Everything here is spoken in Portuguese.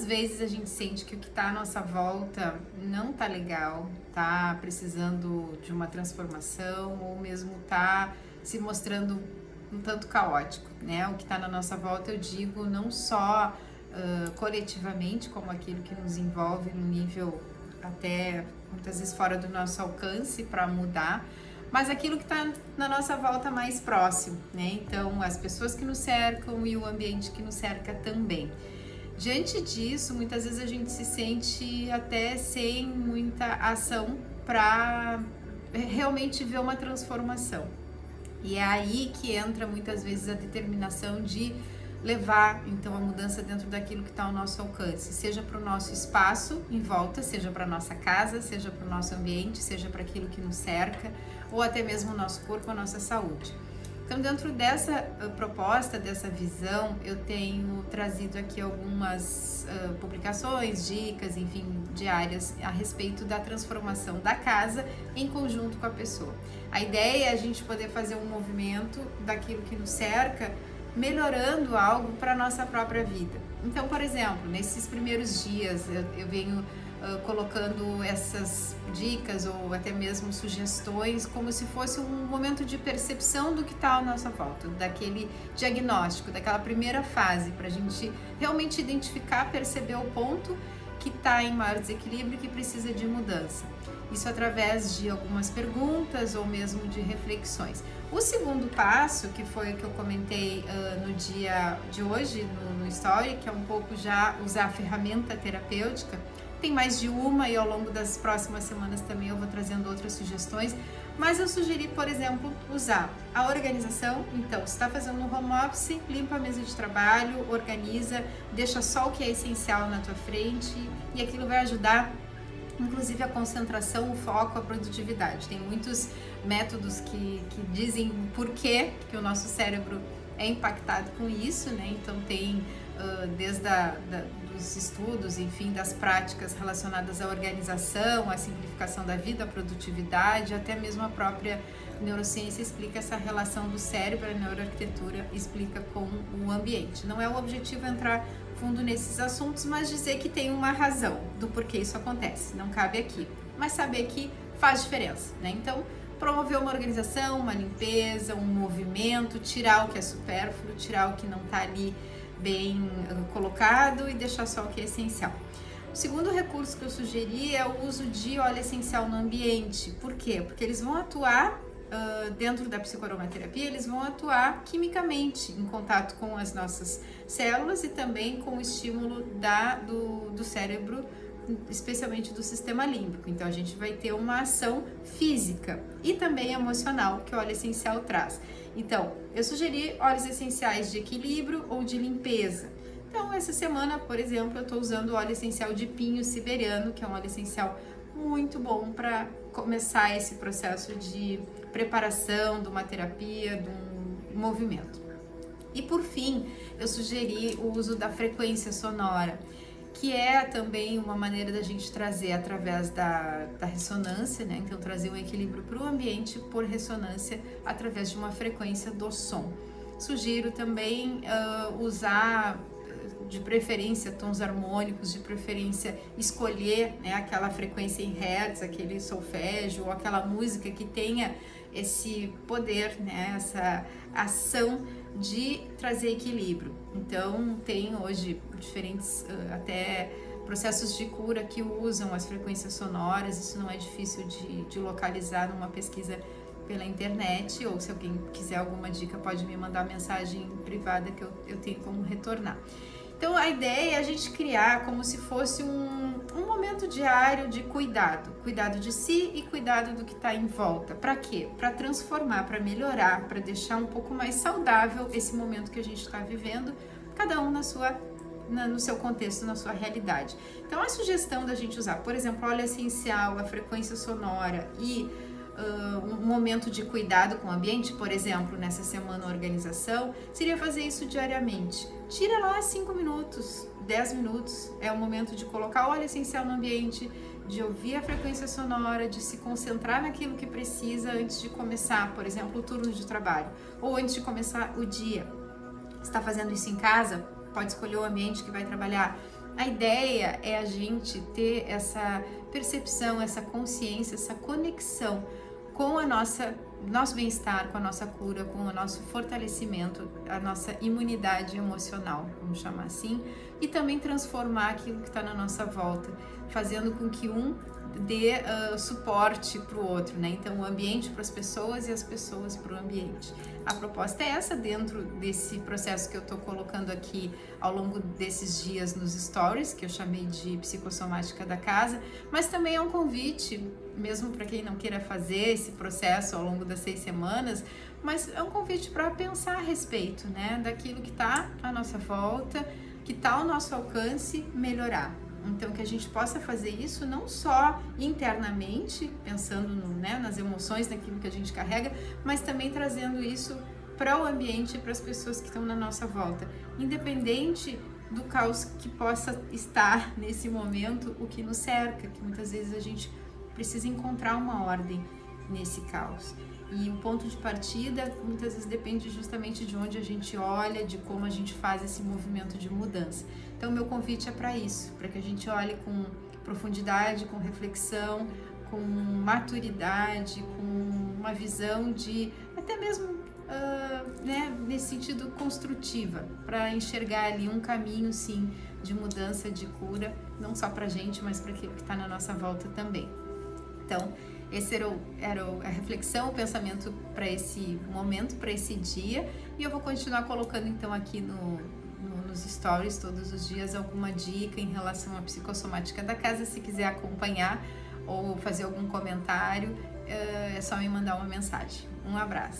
muitas vezes a gente sente que o que está à nossa volta não tá legal, tá precisando de uma transformação ou mesmo tá se mostrando um tanto caótico, né? O que está na nossa volta, eu digo, não só coletivamente, como aquilo que nos envolve no nível até muitas vezes fora do nosso alcance para mudar, mas aquilo que está na nossa volta mais próximo, né? Então, as pessoas que nos cercam e o ambiente que nos cerca também. Diante disso, muitas vezes a gente se sente até sem muita ação para realmente ver uma transformação. E é aí que entra muitas vezes a determinação de levar então a mudança dentro daquilo que está ao nosso alcance, seja para o nosso espaço em volta, seja para a nossa casa, seja para o nosso ambiente, seja para aquilo que nos cerca, ou até mesmo o nosso corpo, a nossa saúde. Então, dentro dessa proposta, dessa visão, eu tenho trazido aqui algumas publicações, dicas, enfim, diárias a respeito da transformação da casa em conjunto com a pessoa. A ideia é a gente poder fazer um movimento daquilo que nos cerca, melhorando algo para a nossa própria vida. Então, por exemplo, nesses primeiros dias eu venho colocando essas dicas ou até mesmo sugestões como se fosse um momento de percepção do que está à nossa volta, daquele diagnóstico, daquela primeira fase, para a gente realmente identificar, perceber o ponto que está em maior desequilíbrio e que precisa de mudança. Isso através de algumas perguntas ou mesmo de reflexões. O segundo passo, que foi o que eu comentei no dia de hoje no Story, que é um pouco já usar a ferramenta terapêutica, tem mais de uma e ao longo das próximas semanas também eu vou trazendo outras sugestões, mas eu sugeri, por exemplo, usar a organização. Então, se está fazendo um home office, limpa a mesa de trabalho, organiza, deixa só o que é essencial na tua frente e aquilo vai ajudar inclusive a concentração, o foco, a produtividade. Tem muitos métodos que dizem por que o nosso cérebro é impactado com isso, né? Então tem desde dos estudos, enfim, das práticas relacionadas à organização, à simplificação da vida, à produtividade, até mesmo a própria neurociência explica essa relação do cérebro, a neuroarquitetura explica com o ambiente. Não é o objetivo entrar fundo nesses assuntos, mas dizer que tem uma razão do porquê isso acontece, não cabe aqui, mas saber que faz diferença, né? Então, promover uma organização, uma limpeza, um movimento, tirar o que é supérfluo, tirar o que não está ali bem colocado e deixar só o que é essencial. O segundo recurso que eu sugeri é o uso de óleo essencial no ambiente. Por quê? Porque eles vão atuar dentro da psicoaromaterapia, eles vão atuar quimicamente em contato com as nossas células e também com o estímulo do cérebro, especialmente do sistema límbico. Então a gente vai ter uma ação física e também emocional que o óleo essencial traz. Então, eu sugeri óleos essenciais de equilíbrio ou de limpeza. Então, essa semana, por exemplo, eu estou usando o óleo essencial de pinho siberiano, que é um óleo essencial muito bom para começar esse processo de preparação de uma terapia, de um movimento. E por fim, eu sugeri o uso da frequência sonora, que é também uma maneira da gente trazer através da ressonância, né? Então trazer um equilíbrio para o ambiente por ressonância através de uma frequência do som. Sugiro também usar de preferência tons harmônicos, de preferência escolher, né, aquela frequência em hertz, aquele solfégio ou aquela música que tenha esse poder, né, essa ação de trazer equilíbrio. Então tem hoje diferentes até processos de cura que usam as frequências sonoras. Isso não é difícil de localizar numa pesquisa pela internet, ou se alguém quiser alguma dica pode me mandar mensagem privada que eu tenho como retornar. Então a ideia é a gente criar como se fosse um momento diário de cuidado de si e cuidado do que está em volta. Para quê? Para transformar, para melhorar, para deixar um pouco mais saudável esse momento que a gente está vivendo, cada um no seu contexto, na sua realidade. Então a sugestão da gente usar, por exemplo, óleo essencial, a frequência sonora e um momento de cuidado com o ambiente, por exemplo, nessa semana organização, seria fazer isso diariamente. Tira lá 5 minutos, 10 minutos, é o momento de colocar óleo essencial no ambiente, de ouvir a frequência sonora, de se concentrar naquilo que precisa antes de começar, por exemplo, o turno de trabalho, ou antes de começar o dia. Está fazendo isso em casa? Pode escolher o ambiente que vai trabalhar A ideia é a gente ter essa percepção, essa consciência, essa conexão com a nosso bem-estar, com a nossa cura, com o nosso fortalecimento, a nossa imunidade emocional, vamos chamar assim, e também transformar aquilo que está na nossa volta, fazendo com que um dê suporte para o outro, né? Então, o ambiente para as pessoas e as pessoas para o ambiente. A proposta é essa dentro desse processo que eu estou colocando aqui ao longo desses dias nos stories, que eu chamei de psicossomática da casa, mas também é um convite, mesmo para quem não queira fazer esse processo ao longo das 6 semanas, mas é um convite para pensar a respeito, né? Daquilo que está à nossa volta, que está ao nosso alcance, melhorar. Então, que a gente possa fazer isso não só internamente, pensando nas emoções, naquilo que a gente carrega, mas também trazendo isso para o ambiente e para as pessoas que estão na nossa volta. Independente do caos que possa estar nesse momento, o que nos cerca, que muitas vezes a gente precisa encontrar uma ordem nesse caos. E o ponto de partida muitas vezes depende justamente de onde a gente olha, de como a gente faz esse movimento de mudança. Então, meu convite é para isso, para que a gente olhe com profundidade, com reflexão, com maturidade, com uma visão de até mesmo nesse sentido construtiva, para enxergar ali um caminho sim de mudança, de cura, não só para a gente, mas para aquilo que está na nossa volta também. Então, esse era a reflexão, o pensamento para esse momento, para esse dia, e eu vou continuar colocando então aqui nos stories todos os dias alguma dica em relação à psicossomática da casa. Se quiser acompanhar ou fazer algum comentário, é só me mandar uma mensagem. Um abraço!